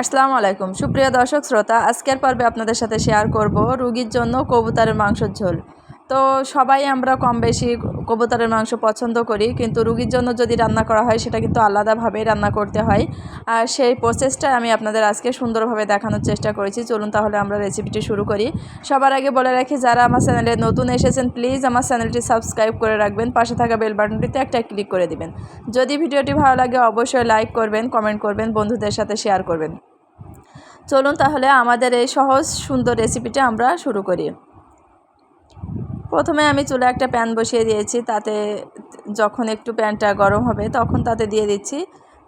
আসসালামু আলাইকুম সুপ্রিয় দর্শক শ্রোতা, আজকের পর্বে আপনাদের সাথে শেয়ার করব রোগীর জন্য কবুতরের মাংসের ঝোল। তো সবাই আমরা কম বেশি কবুতরের মাংস পছন্দ করি, কিন্তু রোগীর জন্য যদি রান্না করা হয় সেটা কিন্তু আলাদাভাবে রান্না করতে হয়। আর সেই প্রসেসটা আমি আপনাদের আজকে সুন্দরভাবে দেখানোর চেষ্টা করেছি। চলুন তাহলে আমরা রেসিপিটি শুরু করি। সবার আগে বলে রাখি, যারা আমার চ্যানেলে নতুন এসেছেন প্লিজ আমার চ্যানেলটি সাবস্ক্রাইব করে রাখবেন, পাশে থাকা বেল বাটনটিতে একটা ক্লিক করে দিবেন। যদি ভিডিওটি ভালো লাগে অবশ্যই লাইক করবেন, কমেন্ট করবেন, বন্ধুদের সাথে শেয়ার করবেন। চলুন তাহলে আমাদের এই সহজ সুন্দর রেসিপিটা আমরা শুরু করি। প্রথমে আমি চুলায় একটা প্যান বসিয়ে দিয়েছি, তাতে যখন একটু প্যানটা গরম হবে তখন তাতে দিয়ে দিচ্ছি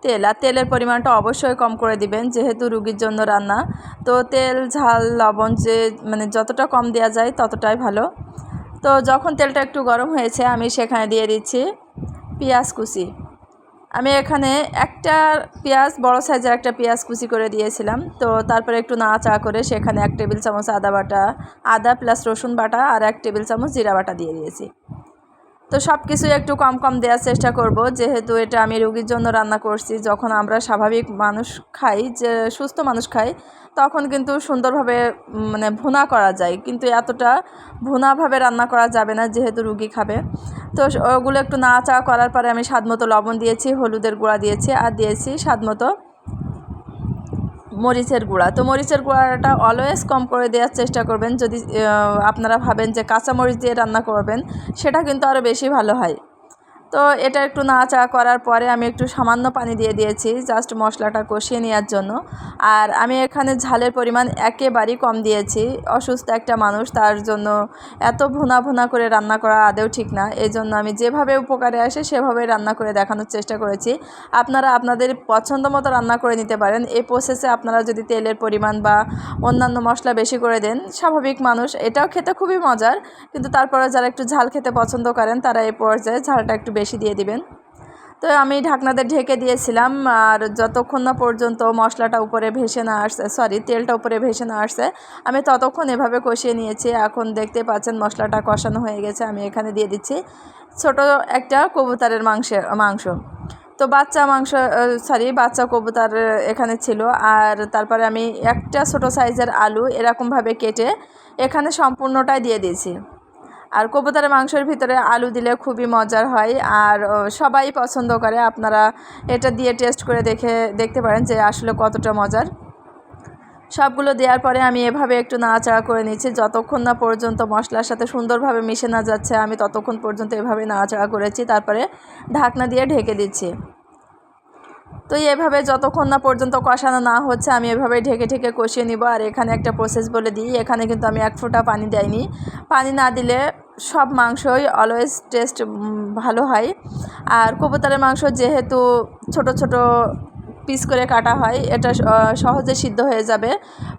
তেল। আর তেলের পরিমাণটা অবশ্যই কম করে দিবেন, যেহেতু রুগীর জন্য রান্না। তো তেল ঝাল লবণ যতটা কম দেওয়া যায় ততটাই ভালো। তো যখন তেলটা একটু গরম হয়েছে আমি সেখানে দিয়ে দিচ্ছি পেঁয়াজ কুচি। আমি এখানে একটা পেঁয়াজ, বড় সাইজের একটা পেঁয়াজ কুচি করে দিয়েছিলাম। তো তারপরে একটু নাড়াচাড়া করে সেখানে 1 টেবিল চামচ আদা প্লাস রসুন বাটা আর 1 টেবিল চামচ জিরা বাটা দিয়ে দিয়েছি। তো সব কিছুই একটু কম কম দেওয়ার চেষ্টা করব, যেহেতু এটা আমি রোগীর জন্য রান্না করছি। যখন আমরা স্বাভাবিক মানুষ খাই, যে সুস্থ মানুষ খাই, তখন কিন্তু সুন্দরভাবে ভুনা করা যায়, কিন্তু এতটা ভুনাভাবে রান্না করা যাবে না যেহেতু রুগী খাবে। তো ওগুলো একটু নাড়াচাড়া করার পরে আমি স্বাদমতো লবণ দিয়েছি, হলুদের গুঁড়া দিয়েছি আর দিয়েছি স্বাদমতো মরিচের গুঁড়া। তো মরিচের গুঁড়াটা অলওয়েজ কম করে দেওয়ার চেষ্টা করবেন। যদি আপনারা ভাবেন যে কাঁচা মরিচ দিয়ে রান্না করবেন, সেটা কিন্তু আরও বেশি ভালো হয়। তো এটা একটু নাড়াচাড়া করার পরে আমি একটু সামান্য পানি দিয়ে দিয়েছি, জাস্ট মশলাটা কষিয়ে নেওয়ার জন্য। আর আমি এখানে ঝালের পরিমাণ একেবারেই কম দিয়েছি। অসুস্থ একটা মানুষ, তার জন্য এত ভুনা ভুনা করে রান্না করা আদৌ ঠিক না। এই জন্য আমি যেভাবে উপকারে আসে সেভাবে রান্না করে দেখানোর চেষ্টা করেছি। আপনারা আপনাদের পছন্দ মতো রান্না করে নিতে পারেন। এই প্রসেসে আপনারা যদি তেলের পরিমাণ বা অন্যান্য মশলা বেশি করে দেন, স্বাভাবিক মানুষ এটাও খেতে খুবই মজার, কিন্তু তারপরে যারা একটু ঝাল খেতে পছন্দ করেন তারা এই পর্যায়ে ঝালটা একটু বেশি দিয়ে দিবেন। তো আমি ঢাকনাতে ঢেকে দিয়েছিলাম, আর যতক্ষণ না পর্যন্ত মশলাটা উপরে ভেসে না আসছে, তেলটা উপরে ভেসে না আসছে, আমি ততক্ষণ এভাবে কষিয়ে নিয়েছি। এখন দেখতে পাচ্ছেন মশলাটা কষানো হয়ে গেছে। আমি এখানে দিয়ে দিচ্ছি ছোট একটা কবুতরের মাংস। তো বাচ্চা কবুতর এখানে ছিল। আর তারপরে আমি একটা ছোট সাইজের আলু এরকমভাবে কেটে এখানে সম্পূর্ণটাই দিয়ে দিয়েছি। আর কবুতরের মাংসের ভিতরে আলু দিলে খুবই মজার হয়, আর সবাই পছন্দ করে। আপনারা এটা দিয়ে টেস্ট করে দেখতে পারেন যে আসলে কতটা মজার। সবগুলো দেওয়ার পরে আমি এভাবে একটু নাড়াচাড়া করে নিচ্ছি, যতক্ষণ না পর্যন্ত মশলার সাথে সুন্দরভাবে মিশে না যাচ্ছে আমি ততক্ষণ পর্যন্ত এভাবে নাড়াচাড়া করেছি। তারপরে ঢাকনা দিয়ে ঢেকে দিচ্ছি। তো এভাবে যতক্ষণ না পর্যন্ত কষানো না হচ্ছে আমি এভাবে ঢেকে ঢেকে কষিয়ে নিব। আর এখানে একটা প্রসেস বলে দিই, এখানে কিন্তু আমি 1 ফোঁটা পানি দেইনি। পানি না দিলে সব মাংসই অলওয়েজ টেস্ট ভালো হয়। আর কবুতরের মাংস যেহেতু ছোট ছোট পিস করে কাটা হয়, এটা সহজে সিদ্ধ হয়ে যাবে।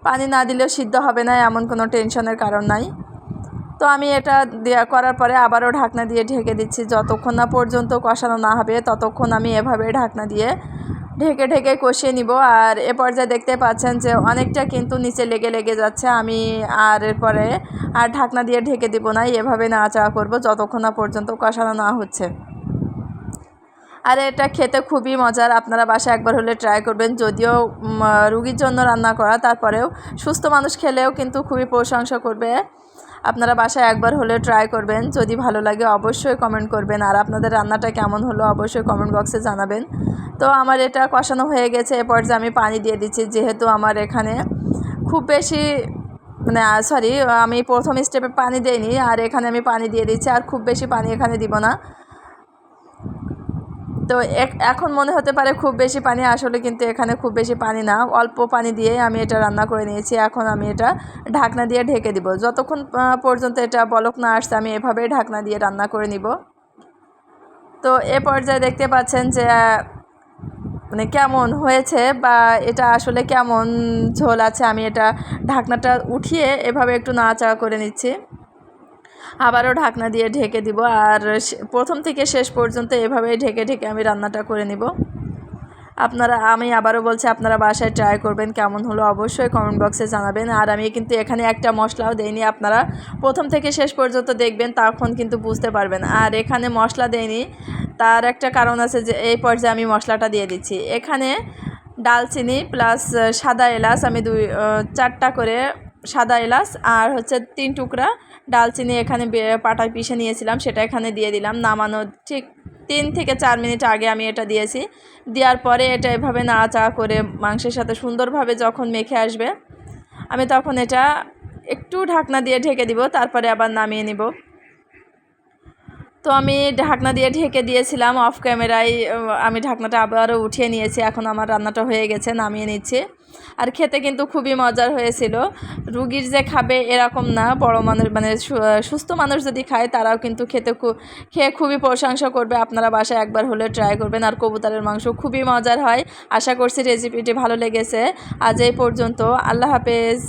পানি না দিলেও সিদ্ধ হবে না, এমন কোনো টেনশনের কারণ নাই। তো আমি এটা করার পরে আবারও ঢাকনা দিয়ে ঢেকে দিচ্ছি। যতক্ষণ না পর্যন্ত কষানো না হবে ততক্ষণ আমি এভাবে ঢাকনা দিয়ে ঢেকে ঢেকে কষিয়ে নিব। আর এ পর্যায়ে দেখতে পাচ্ছেন যে অনেকটা কিন্তু নিচে লেগে লেগে যাচ্ছে। আমি এরপরে ঢাকনা দিয়ে ঢেকে দিব না, এভাবে নাড়াচাড়া করব যতক্ষণ না পর্যন্ত কষানো না হচ্ছে। আর এটা খেতে খুবই মজার, আপনারা বাসায় একবার হলে ট্রাই করবেন। যদিও রুগীর জন্য রান্না করা, তারপরেও সুস্থ মানুষ খেলেও কিন্তু খুবই প্রশংসা করবে। আপনারা বাসায় একবার হলে ট্রাই করবেন। যদি ভালো লাগে অবশ্যই কমেন্ট করবেন, আর আপনাদের রান্নাটা কেমন হলো অবশ্যই কমেন্ট বক্সে জানাবেন। তো আমার এটা কষানো হয়ে গেছে, এ পর্যায়ে আমি পানি দিয়ে দিচ্ছি। যেহেতু আমার এখানে খুব বেশি আমি প্রথম স্টেপে পানি দিইনি, আর এখানে আমি পানি দিয়ে দিচ্ছি। আর খুব বেশি পানি এখানে দিব না। তো এখন মনে হতে পারে খুব বেশি পানি, আসলে কিন্তু এখানে খুব বেশি পানি না, অল্প পানি দিয়ে আমি এটা রান্না করে নিয়েছি। এখন আমি এটা ঢাকনা দিয়ে ঢেকে দিব। যতক্ষণ পর্যন্ত এটা বলক না আসছে আমি এভাবেই ঢাকনা দিয়ে রান্না করে নিব। তো এ পর্যায়ে দেখতে পাচ্ছেন যে কেমন হয়েছে বা এটা আসলে কেমন ঝোল আছে। আমি এটা ঢাকনাটা উঠিয়ে এভাবে একটু নাড়াচাড়া করে নিচ্ছি, আবারও ঢাকনা দিয়ে ঢেকে দিব। আর প্রথম থেকে শেষ পর্যন্ত এভাবেই ঢেকে ঢেকে আমি রান্নাটা করে নিব। আমি আবারও বলছি, আপনারা বাসায় ট্রাই করবেন, কেমন হলো অবশ্যই কমেন্ট বক্সে জানাবেন। আর আমি কিন্তু এখানে একটা মশলাও দেইনি, আপনারা প্রথম থেকে শেষ পর্যন্ত দেখবেন, তখন কিন্তু বুঝতে পারবেন। আর এখানে মশলা দেইনি, তার একটা কারণ আছে, যে এই পর্যায়ে আমি মশলাটা দিয়ে দিচ্ছি। এখানে ডালচিনি প্লাস সাদা এলাচ, আমি 4টা করে সাদা এলাচ আর হচ্ছে 3 টুকরা ডালচিনি এখানে পাটায় পিষে নিয়েছিলাম, সেটা এখানে দিয়ে দিলাম। নামানোর ঠিক 3 থেকে 4 মিনিট আগে আমি এটা দিয়েছি। দেওয়ার পরে এটা এভাবে নাড়াচাড়া করে মাংসের সাথে সুন্দরভাবে যখন মেখে আসবে, আমি তখন এটা একটু ঢাকনা দিয়ে ঢেকে দিব, তারপরে আবার নামিয়ে নিব। তো আমি ঢাকনা দিয়ে ঢেকে দিয়েছিলাম, অফ ক্যামেরায় আমি ঢাকনাটা আবারও উঠিয়ে নিয়েছি। এখন আমার রান্নাটা হয়ে গেছে, নামিয়ে নিচ্ছি। আর খেতে কিন্তু খুবই মজার হয়েছিল। রুগীর যে খাবে এরকম না, বড় মানুষ মানে সুস্থ মানুষ যদি খায় তারাও কিন্তু খেয়ে খুবই প্রশংসা করবে। আপনারা বাসায় একবার হলে ট্রাই করবেন। আর কবুতরের মাংস খুবই মজার হয়। আশা করছি রেসিপিটি ভালো লেগেছে। আজ এই পর্যন্ত, আল্লাহ হাফেজ।